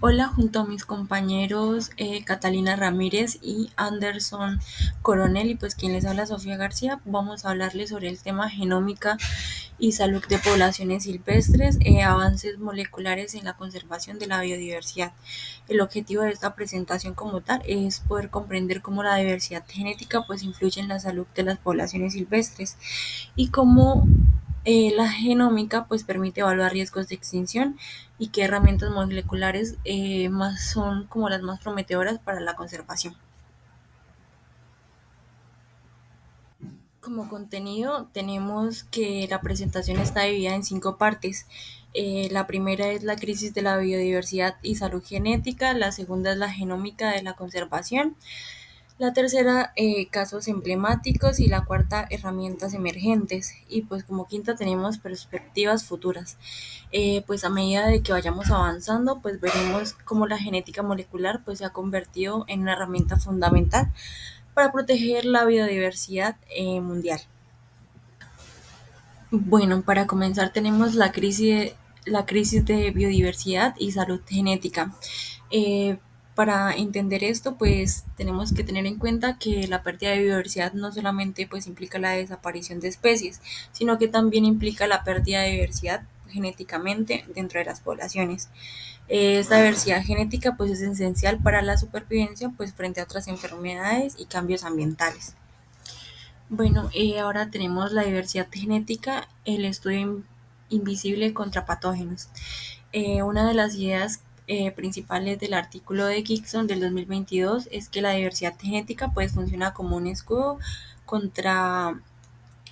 Hola, junto a mis compañeros Catalina Ramírez y Anderson Coronel, y pues quien les habla, Sofía García, vamos a hablarles sobre el tema genómica y salud de poblaciones silvestres, avances moleculares en la conservación de la biodiversidad. El objetivo de esta presentación como tal es poder comprender cómo la diversidad genética pues influye en la salud de las poblaciones silvestres y cómo la genómica pues permite evaluar riesgos de extinción y qué herramientas moleculares más son como las más prometedoras para la conservación. Como contenido tenemos que la presentación está dividida en 5 partes. La primera es la crisis de la biodiversidad y salud genética, la segunda es la genómica de la conservación, la tercera, casos emblemáticos y la cuarta, herramientas emergentes. Y pues como quinta tenemos perspectivas futuras. Pues a medida de que vayamos avanzando, pues veremos cómo la genética molecular pues se ha convertido en una herramienta fundamental para proteger la biodiversidad mundial. Bueno, para comenzar tenemos la crisis de biodiversidad y salud genética. Eh, para entender esto, pues tenemos que tener en cuenta que la pérdida de biodiversidad no solamente pues implica la desaparición de especies, sino que también implica la pérdida de diversidad genéticamente dentro de las poblaciones. Esta diversidad genética pues es esencial para la supervivencia pues frente a otras enfermedades y cambios ambientales. Bueno, ahora tenemos la diversidad genética, el estudio invisible contra patógenos. Una de las ideas principales del artículo de Gibson del 2022 es que la diversidad genética pues funciona como un escudo contra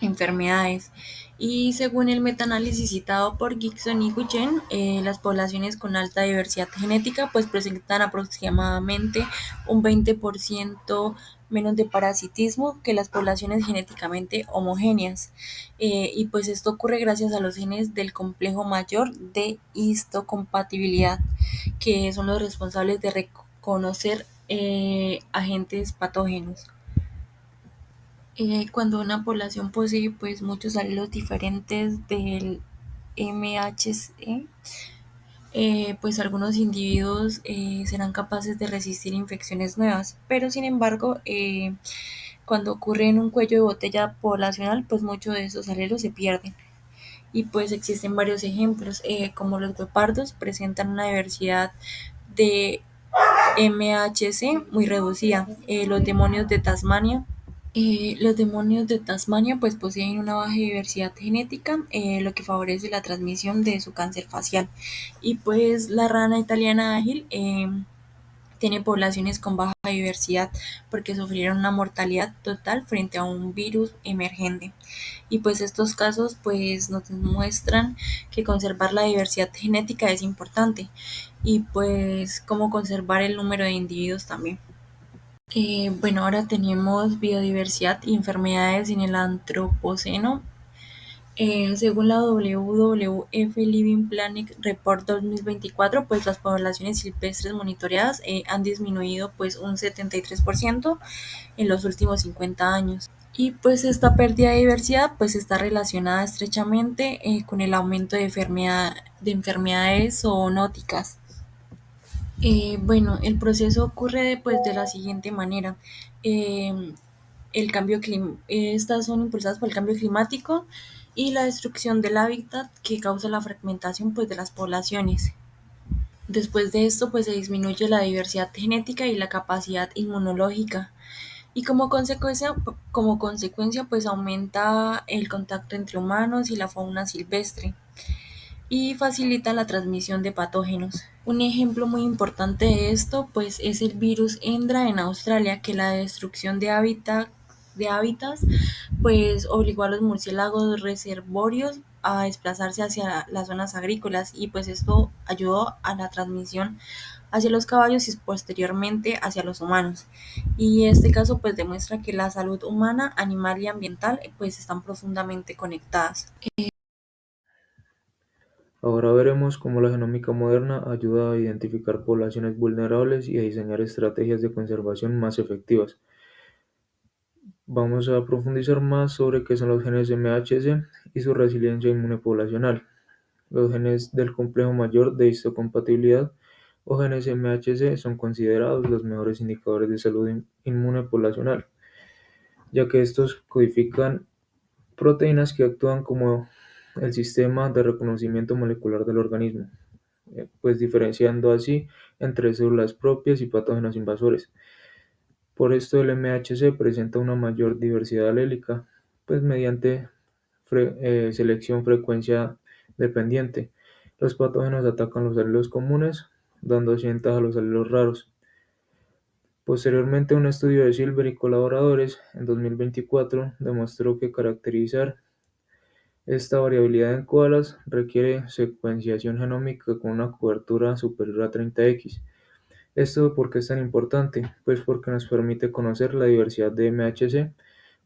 enfermedades. Y según el metaanálisis citado por Gibson y Guyen, las poblaciones con alta diversidad genética pues presentan aproximadamente un 20% menos de parasitismo que las poblaciones genéticamente homogéneas. Y pues esto ocurre gracias a los genes del complejo mayor de histocompatibilidad, que son los responsables de reconocer agentes patógenos. Cuando una población posee pues muchos alelos diferentes del MHC, pues algunos individuos serán capaces de resistir infecciones nuevas, pero sin embargo, cuando ocurre en un cuello de botella poblacional, pues muchos de esos alelos se pierden. Y pues existen varios ejemplos, como los guepardos presentan una diversidad de MHC muy reducida. Los demonios de Tasmania pues poseen una baja diversidad genética, lo que favorece la transmisión de su cáncer facial. Y pues la rana italiana ágil tiene poblaciones con baja diversidad porque sufrieron una mortalidad total frente a un virus emergente. Y pues estos casos pues nos muestran que conservar la diversidad genética es importante y pues cómo conservar el número de individuos también. Bueno, ahora tenemos biodiversidad y enfermedades en el Antropoceno. Según la WWF Living Planet Report 2024, pues las poblaciones silvestres monitoreadas han disminuido pues un 73% en los últimos 50 años. Y pues esta pérdida de diversidad pues está relacionada estrechamente con el aumento de enfermedades zoonóticas. Bueno, el proceso ocurre pues de la siguiente manera. Eh, Estas son impulsadas por el cambio climático y la destrucción del hábitat que causa la fragmentación pues de las poblaciones. Después de esto pues se disminuye la diversidad genética y la capacidad inmunológica y como consecuencia pues aumenta el contacto entre humanos y la fauna silvestre y facilita la transmisión de patógenos. Un ejemplo muy importante de esto pues es el virus Hendra en Australia, que la destrucción de hábitats pues obligó a los murciélagos reservorios a desplazarse hacia las zonas agrícolas y pues esto ayudó a la transmisión hacia los caballos y posteriormente hacia los humanos. Y este caso pues demuestra que la salud humana, animal y ambiental pues están profundamente conectadas. Ahora veremos cómo la genómica moderna ayuda a identificar poblaciones vulnerables y a diseñar estrategias de conservación más efectivas. Vamos a profundizar más sobre qué son los genes MHC y su resiliencia inmune poblacional. Los genes del complejo mayor de histocompatibilidad o genes MHC son considerados los mejores indicadores de salud inmune poblacional, ya que estos codifican proteínas que actúan como el sistema de reconocimiento molecular del organismo, pues diferenciando así entre células propias y patógenos invasores. Por esto el MHC presenta una mayor diversidad alélica, pues mediante selección frecuencia dependiente. Los patógenos atacan los alelos comunes, dando así ventaja a los alelos raros. Posteriormente, un estudio de Silver y colaboradores en 2024 demostró que caracterizar esta variabilidad en koalas requiere secuenciación genómica con una cobertura superior a 30x. ¿Esto por qué es tan importante? Pues porque nos permite conocer la diversidad de MHC,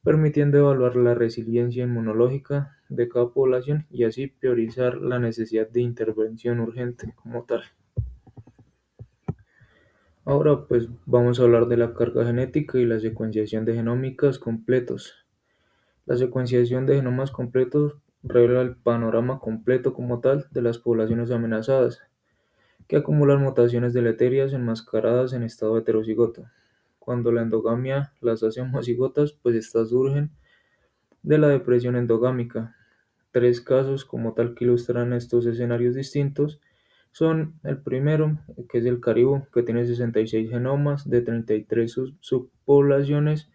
permitiendo evaluar la resiliencia inmunológica de cada población y así priorizar la necesidad de intervención urgente como tal. Ahora pues vamos a hablar de la carga genética y la secuenciación de genómicas completos. La secuenciación de genomas completos revela el panorama completo como tal de las poblaciones amenazadas, que acumulan mutaciones deleterias enmascaradas en estado heterocigoto. Cuando la endogamia las hace homocigotas, pues estas surgen de la depresión endogámica. Tres casos como tal que ilustran estos escenarios distintos son el primero, que es el caribú, que tiene 66 genomas de 33 subpoblaciones,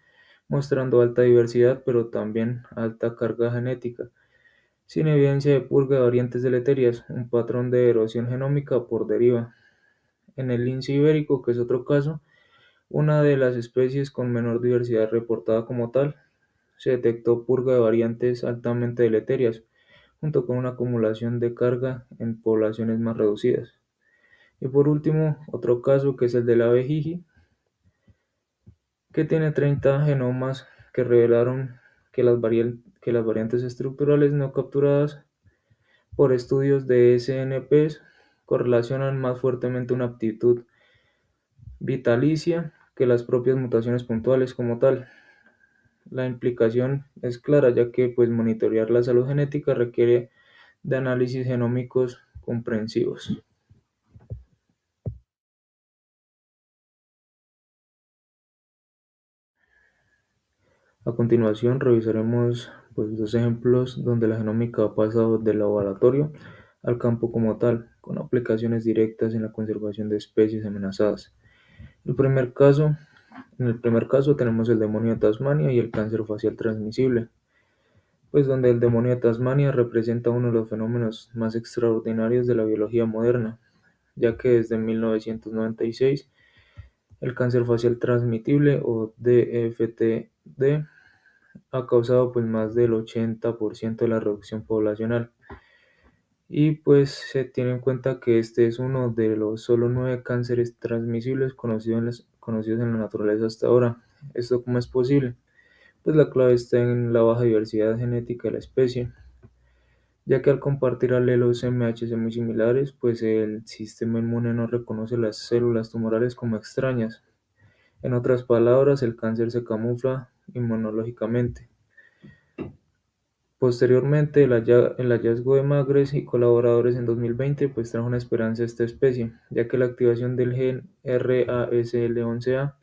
mostrando alta diversidad, pero también alta carga genética, sin evidencia de purga de variantes deleterias, un patrón de erosión genómica por deriva. En el lince ibérico, que es otro caso, una de las especies con menor diversidad reportada como tal, se detectó purga de variantes altamente deleterias, junto con una acumulación de carga en poblaciones más reducidas. Y por último, otro caso que es el del ave jiji, que tiene 30 genomas que revelaron que que las variantes estructurales no capturadas por estudios de SNPs correlacionan más fuertemente una aptitud vitalicia que las propias mutaciones puntuales como tal. La implicación es clara, ya que pues monitorear la salud genética requiere de análisis genómicos comprensivos. A continuación revisaremos pues, dos ejemplos donde la genómica ha pasado del laboratorio al campo como tal, con aplicaciones directas en la conservación de especies amenazadas. El primer caso, en el primer caso tenemos el demonio de Tasmania y el cáncer facial transmisible, pues donde el demonio de Tasmania representa uno de los fenómenos más extraordinarios de la biología moderna, ya que desde 1996 el cáncer facial transmitible o DFTD ha causado pues más del 80% de la reducción poblacional. Y pues se tiene en cuenta que este es uno de los solo 9 cánceres transmisibles conocidos en la naturaleza hasta ahora. ¿Esto cómo es posible? Pues la clave está en la baja diversidad genética de la especie, ya que al compartir alelos MHC muy similares, pues el sistema inmune no reconoce las células tumorales como extrañas. En otras palabras, el cáncer se camufla inmunológicamente. Posteriormente, el hallazgo de Magres y colaboradores en 2020 pues trajo una esperanza a esta especie, ya que la activación del gen RASL11A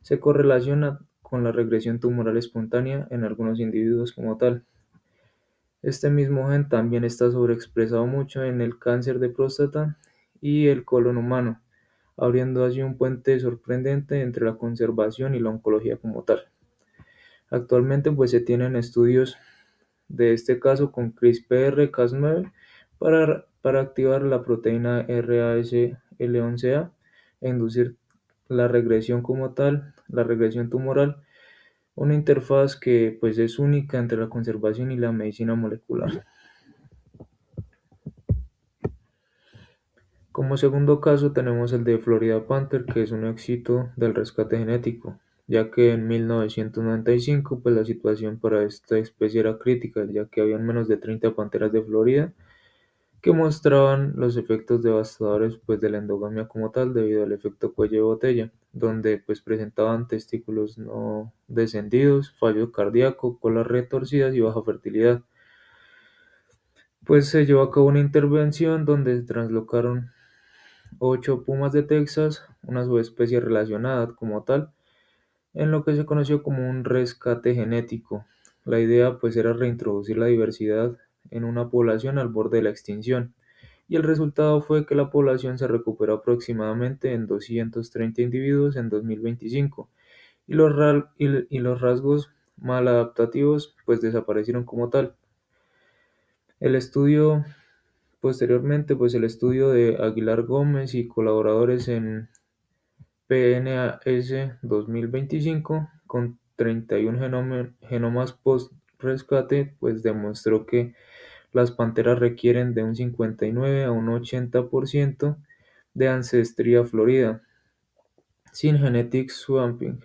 se correlaciona con la regresión tumoral espontánea en algunos individuos como tal. Este mismo gen también está sobreexpresado mucho en el cáncer de próstata y el colon humano, abriendo así un puente sorprendente entre la conservación y la oncología como tal. Actualmente pues se tienen estudios de este caso con CRISPR-Cas9 para activar la proteína RASL11A e inducir la regresión como tal, la regresión tumoral, una interfaz que pues es única entre la conservación y la medicina molecular. Como segundo caso tenemos el de Florida Panther, que es un éxito del rescate genético, ya que en 1995 pues la situación para esta especie era crítica, ya que habían menos de 30 panteras de Florida que mostraban los efectos devastadores pues de la endogamia como tal debido al efecto cuello de botella, donde pues presentaban testículos no descendidos, fallo cardíaco, colas retorcidas y baja fertilidad. Pues se llevó a cabo una intervención donde se translocaron 8 pumas de Texas, una subespecie relacionada como tal, en lo que se conoció como un rescate genético. La idea pues era reintroducir la diversidad en una población al borde de la extinción, y el resultado fue que la población se recuperó aproximadamente en 230 individuos en 2025, y los rasgos maladaptativos pues desaparecieron como tal. El estudio Posteriormente, pues el estudio de Aguilar Gómez y colaboradores en PNAS 2025 con 31 genomas post-rescate, pues demostró que las panteras requieren de un 59 a un 80% de ancestría florida, sin genetic swapping,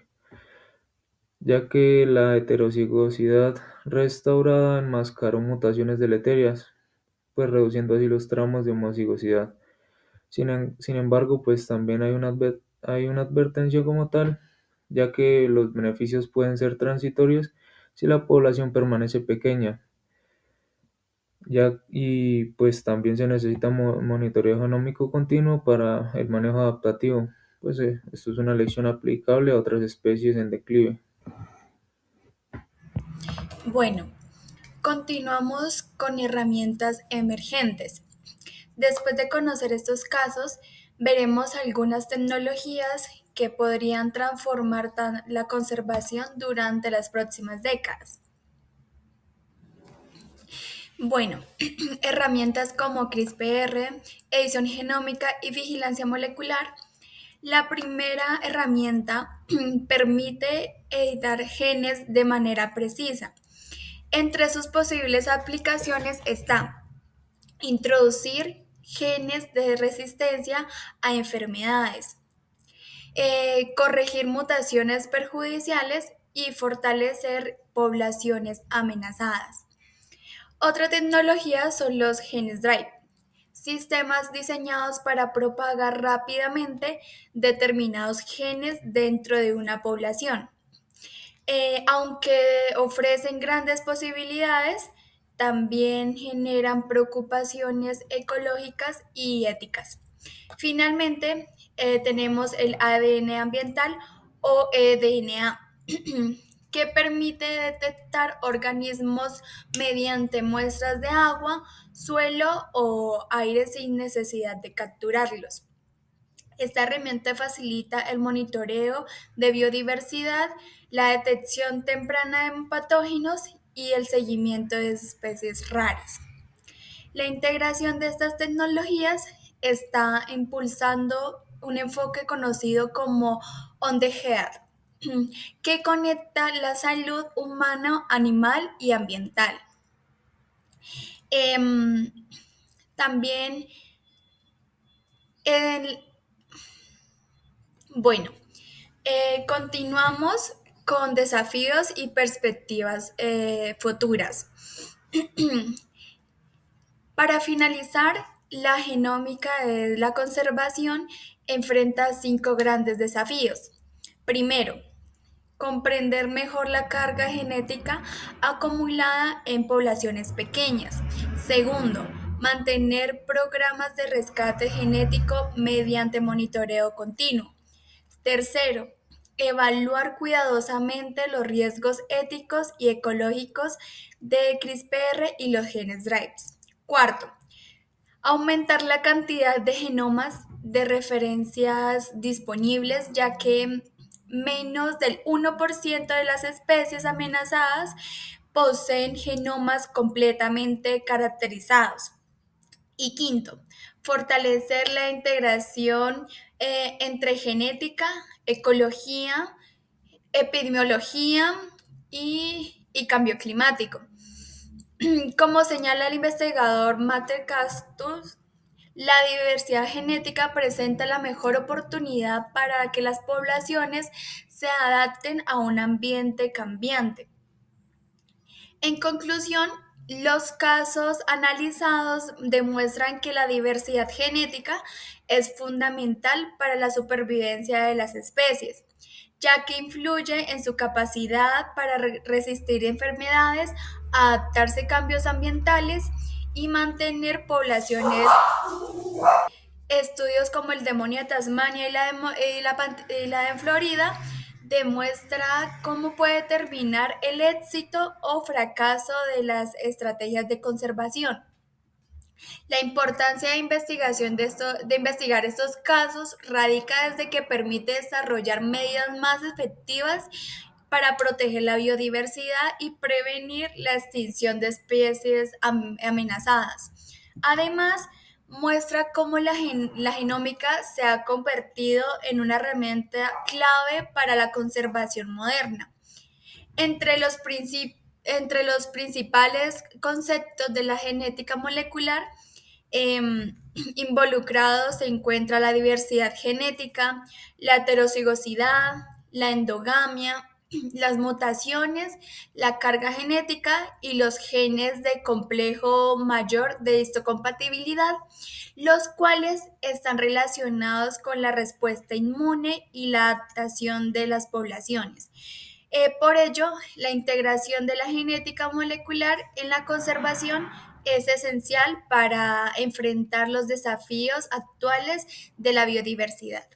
ya que la heterocigosidad restaurada enmascaró mutaciones deleterias, pues reduciendo así los tramos de homocigosidad. Sin embargo, pues también hay una advertencia como tal, ya que los beneficios pueden ser transitorios si la población permanece pequeña, y pues también se necesita monitoreo genómico continuo para el manejo adaptativo. Pues esto es una lección aplicable a otras especies en declive. Bueno, continuamos con herramientas emergentes. Después de conocer estos casos, veremos algunas tecnologías que podrían transformar la conservación durante las próximas décadas. Bueno, herramientas como CRISPR, edición genómica y vigilancia molecular. La primera herramienta permite editar genes de manera precisa. Entre sus posibles aplicaciones está introducir genes de resistencia a enfermedades, corregir mutaciones perjudiciales y fortalecer poblaciones amenazadas. Otra tecnología son los genes drive, sistemas diseñados para propagar rápidamente determinados genes dentro de una población. Aunque ofrecen grandes posibilidades, también generan preocupaciones ecológicas y éticas. Finalmente, tenemos el ADN ambiental o eDNA, que permite detectar organismos mediante muestras de agua, suelo o aire sin necesidad de capturarlos. Esta herramienta facilita el monitoreo de biodiversidad, la detección temprana de patógenos y el seguimiento de especies raras. La integración de estas tecnologías está impulsando un enfoque conocido como On the Head, que conecta la salud humana, animal y ambiental. Em, también, el, bueno, continuamos con desafíos y perspectivas futuras. Para finalizar, la genómica de la conservación enfrenta 5 grandes desafíos. Primero, comprender mejor la carga genética acumulada en poblaciones pequeñas. Segundo, mantener programas de rescate genético mediante monitoreo continuo. Tercero, evaluar cuidadosamente los riesgos éticos y ecológicos de CRISPR y los genes drives. Cuarto, aumentar la cantidad de genomas de referencias disponibles, ya que menos del 1% de las especies amenazadas poseen genomas completamente caracterizados. Y quinto, fortalecer la integración entre genética, ecología, epidemiología y cambio climático. Como señala el investigador Mater Castus, la diversidad genética presenta la mejor oportunidad para que las poblaciones se adapten a un ambiente cambiante. En conclusión, los casos analizados demuestran que la diversidad genética es fundamental para la supervivencia de las especies, ya que influye en su capacidad para resistir enfermedades, adaptarse a cambios ambientales y mantener poblaciones Estudios como el demonio de Tasmania y la de Florida demuestra cómo puede terminar el éxito o fracaso de las estrategias de conservación. La importancia de investigar estos casos radica desde que permite desarrollar medidas más efectivas para proteger la biodiversidad y prevenir la extinción de especies amenazadas. Además, muestra cómo la genómica se ha convertido en una herramienta clave para la conservación moderna. Entre los principales conceptos de la genética molecular involucrados se encuentra la diversidad genética, la heterocigosidad, la endogamia, las mutaciones, la carga genética y los genes de complejo mayor de histocompatibilidad, los cuales están relacionados con la respuesta inmune y la adaptación de las poblaciones. Por ello, la integración de la genética molecular en la conservación es esencial para enfrentar los desafíos actuales de la biodiversidad.